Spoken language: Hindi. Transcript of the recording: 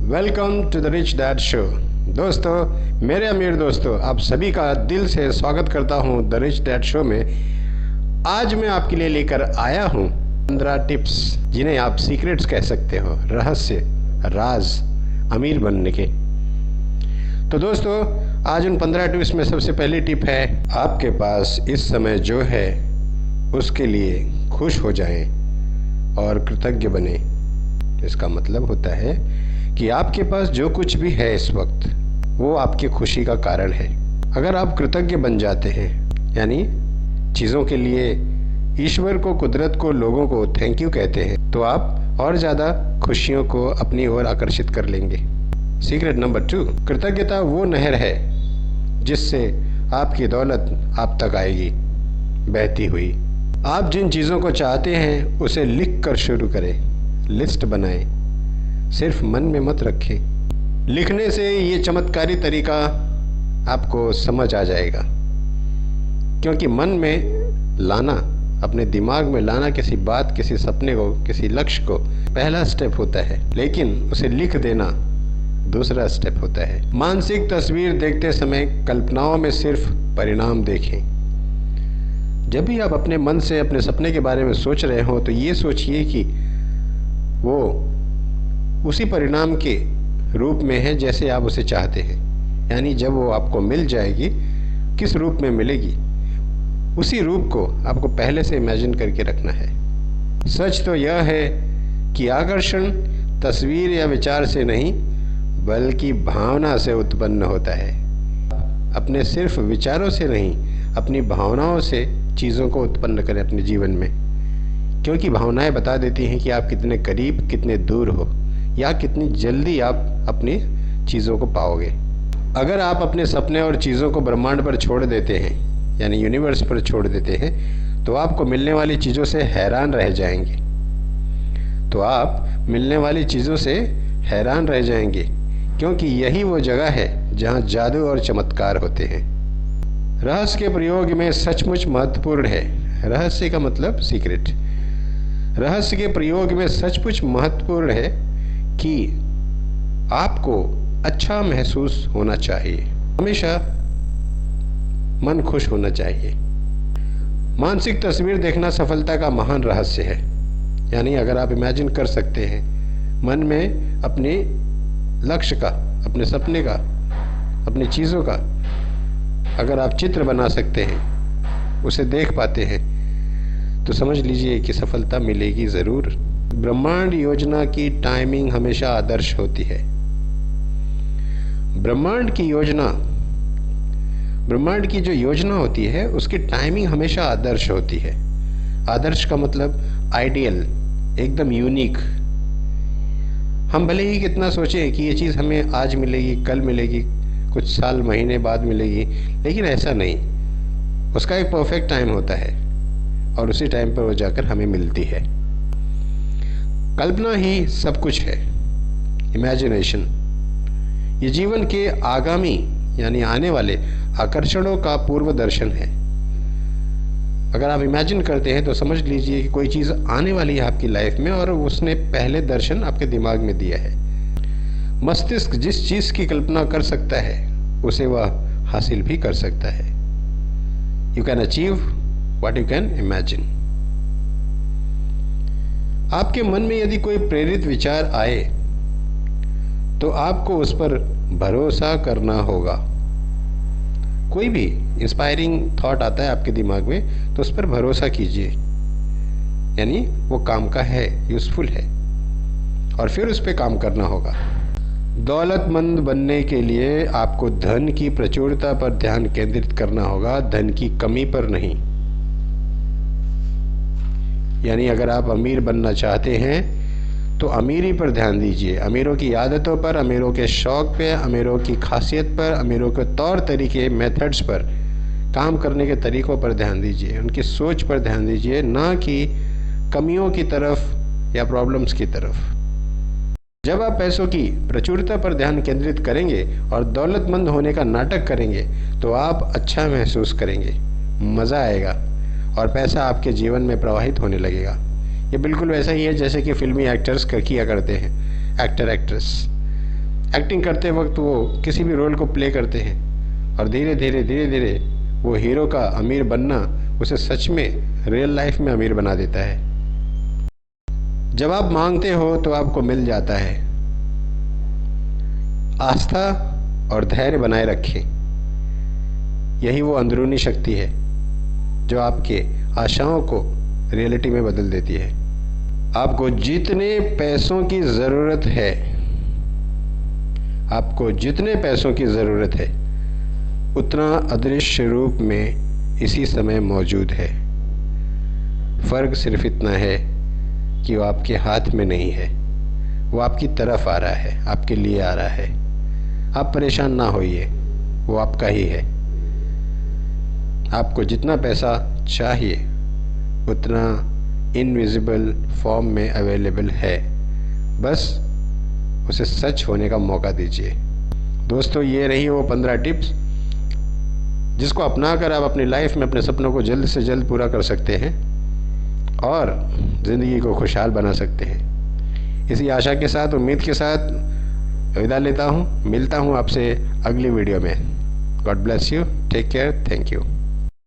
Welcome to the rich dad show. दोस्तों, मेरे अमीर दोस्तों, आप सभी का दिल से स्वागत करता हूं द रिच डैड शो में। आज मैं आपके लिए लेकर आया हूं 15 टिप्स जिन्हें आप सीक्रेट्स कह सकते हो, रहस्य, राज अमीर बनने के। तो दोस्तों, आज उन 15 टिप्स में सबसे पहली टिप है, आपके पास इस समय जो है उसके लिए खुश हो जाएं और कृतज्ञ बने। इसका मतलब होता है कि आपके पास जो कुछ भी है इस वक्त वो आपकी खुशी का कारण है। अगर आप कृतज्ञ बन जाते हैं, यानी चीज़ों के लिए ईश्वर को, कुदरत को, लोगों को थैंक यू कहते हैं, तो आप और ज़्यादा खुशियों को अपनी ओर आकर्षित कर लेंगे। सीक्रेट नंबर 2, कृतज्ञता वो नहर है जिससे आपकी दौलत आप तक आएगी बहती हुई। आप जिन चीज़ों को चाहते हैं उसे लिख कर शुरू करें, लिस्ट बनाएं, सिर्फ मन में मत रखें। लिखने से ये चमत्कारी तरीका आपको समझ आ जाएगा, क्योंकि मन में लाना, अपने दिमाग में लाना किसी बात, किसी सपने को, किसी लक्ष्य को पहला स्टेप होता है, लेकिन उसे लिख देना दूसरा स्टेप होता है। मानसिक तस्वीर देखते समय कल्पनाओं में सिर्फ परिणाम देखें। जब भी आप अपने मन से अपने सपने के बारे में सोच रहे हो तो ये सोचिए कि वो उसी परिणाम के रूप में है जैसे आप उसे चाहते हैं, यानी जब वो आपको मिल जाएगी, किस रूप में मिलेगी, उसी रूप को आपको पहले से इमेजिन करके रखना है। सच तो यह है कि आकर्षण तस्वीर या विचार से नहीं बल्कि भावना से उत्पन्न होता है। अपने सिर्फ विचारों से नहीं, अपनी भावनाओं से चीज़ों को उत्पन्न करें अपने जीवन में, क्योंकि भावनाएं बता देती हैं कि आप कितने करीब, कितने दूर हो, या कितनी जल्दी आप अपनी चीज़ों को पाओगे। अगर आप अपने सपने और चीज़ों को ब्रह्मांड पर छोड़ देते हैं, यानी यूनिवर्स पर छोड़ देते हैं, तो आपको मिलने वाली चीज़ों से हैरान रह जाएंगे। क्योंकि यही वो जगह है जहाँ जादू और चमत्कार होते हैं। रहस्य के प्रयोग में सचमुच महत्वपूर्ण है। रहस्य का मतलब सीक्रेट। रहस्य के प्रयोग में सचमुच महत्वपूर्ण है कि आपको अच्छा महसूस होना चाहिए, हमेशा मन खुश होना चाहिए। मानसिक तस्वीर देखना सफलता का महान रहस्य है। यानी अगर आप इमेजिन कर सकते हैं मन में अपने लक्ष्य का, अपने सपने का, अपनी चीज़ों का, अगर आप चित्र बना सकते हैं, उसे देख पाते हैं, तो समझ लीजिए कि सफलता मिलेगी ज़रूर। ब्रह्मांड योजना की टाइमिंग हमेशा आदर्श होती है। ब्रह्मांड की जो योजना होती है उसकी टाइमिंग हमेशा आदर्श होती है। आदर्श का मतलब आइडियल, एकदम यूनिक। हम भले ही कितना सोचें कि ये चीज़ हमें आज मिलेगी, कल मिलेगी, कुछ साल महीने बाद मिलेगी, लेकिन ऐसा नहीं। उसका एक परफेक्ट टाइम होता है और उसी टाइम पर वो जाकर हमें मिलती है। कल्पना ही सब कुछ है, इमेजिनेशन। ये जीवन के आगामी यानी आने वाले आकर्षणों का पूर्व दर्शन है। अगर आप इमेजिन करते हैं तो समझ लीजिए कि कोई चीज़ आने वाली है आपकी लाइफ में और उसने पहले दर्शन आपके दिमाग में दिया है। मस्तिष्क जिस चीज़ की कल्पना कर सकता है उसे वह हासिल भी कर सकता है। You can achieve what you can imagine. आपके मन में यदि कोई प्रेरित विचार आए तो आपको उस पर भरोसा करना होगा। कोई भी इंस्पायरिंग थॉट आता है आपके दिमाग में तो उस पर भरोसा कीजिए, यानी वो काम का है, यूजफुल है, और फिर उस पर काम करना होगा। दौलतमंद बनने के लिए आपको धन की प्रचुरता पर ध्यान केंद्रित करना होगा, धन की कमी पर नहीं। यानी अगर आप अमीर बनना चाहते हैं तो अमीरी पर ध्यान दीजिए, अमीरों की आदतों पर, अमीरों के शौक पे, अमीरों की खासियत पर, अमीरों के तौर तरीके, मेथड्स पर, काम करने के तरीकों पर ध्यान दीजिए, उनकी सोच पर ध्यान दीजिए, ना कि कमियों की तरफ या प्रॉब्लम्स की तरफ। जब आप पैसों की प्रचुरता पर ध्यान केंद्रित करेंगे और दौलतमंद होने का नाटक करेंगे तो आप अच्छा महसूस करेंगे, मज़ा आएगा और पैसा आपके जीवन में प्रवाहित होने लगेगा। ये बिल्कुल वैसा ही है जैसे कि फिल्मी एक्टर्स किया करते हैं, एक्टर एक्ट्रेस। एक्टिंग करते वक्त वो किसी भी रोल को प्ले करते हैं और धीरे धीरे वो हीरो का अमीर बनना उसे सच में रियल लाइफ में अमीर बना देता है। जब आप मांगते हो तो आपको मिल जाता है। आस्था और धैर्य बनाए रखें, यही वो अंदरूनी शक्ति है जो आपके आशाओं को रियलिटी में बदल देती है। आपको जितने पैसों की ज़रूरत है, आपको जितने पैसों की ज़रूरत है उतना अदृश्य रूप में इसी समय मौजूद है। फ़र्क सिर्फ इतना है कि वो आपके हाथ में नहीं है, वो आपकी तरफ आ रहा है, आपके लिए आ रहा है। आप परेशान ना होइए, वो आपका ही है। आपको जितना पैसा चाहिए उतना इनविजिबल फॉर्म में अवेलेबल है, बस उसे सच होने का मौका दीजिए। दोस्तों, ये रही वो 15 टिप्स जिसको अपनाकर आप अपनी लाइफ में अपने सपनों को जल्द से जल्द पूरा कर सकते हैं और ज़िंदगी को खुशहाल बना सकते हैं। इसी आशा के साथ, उम्मीद के साथ विदा लेता हूँ। मिलता हूँ आपसे अगली वीडियो में। God bless you, take care, thank you.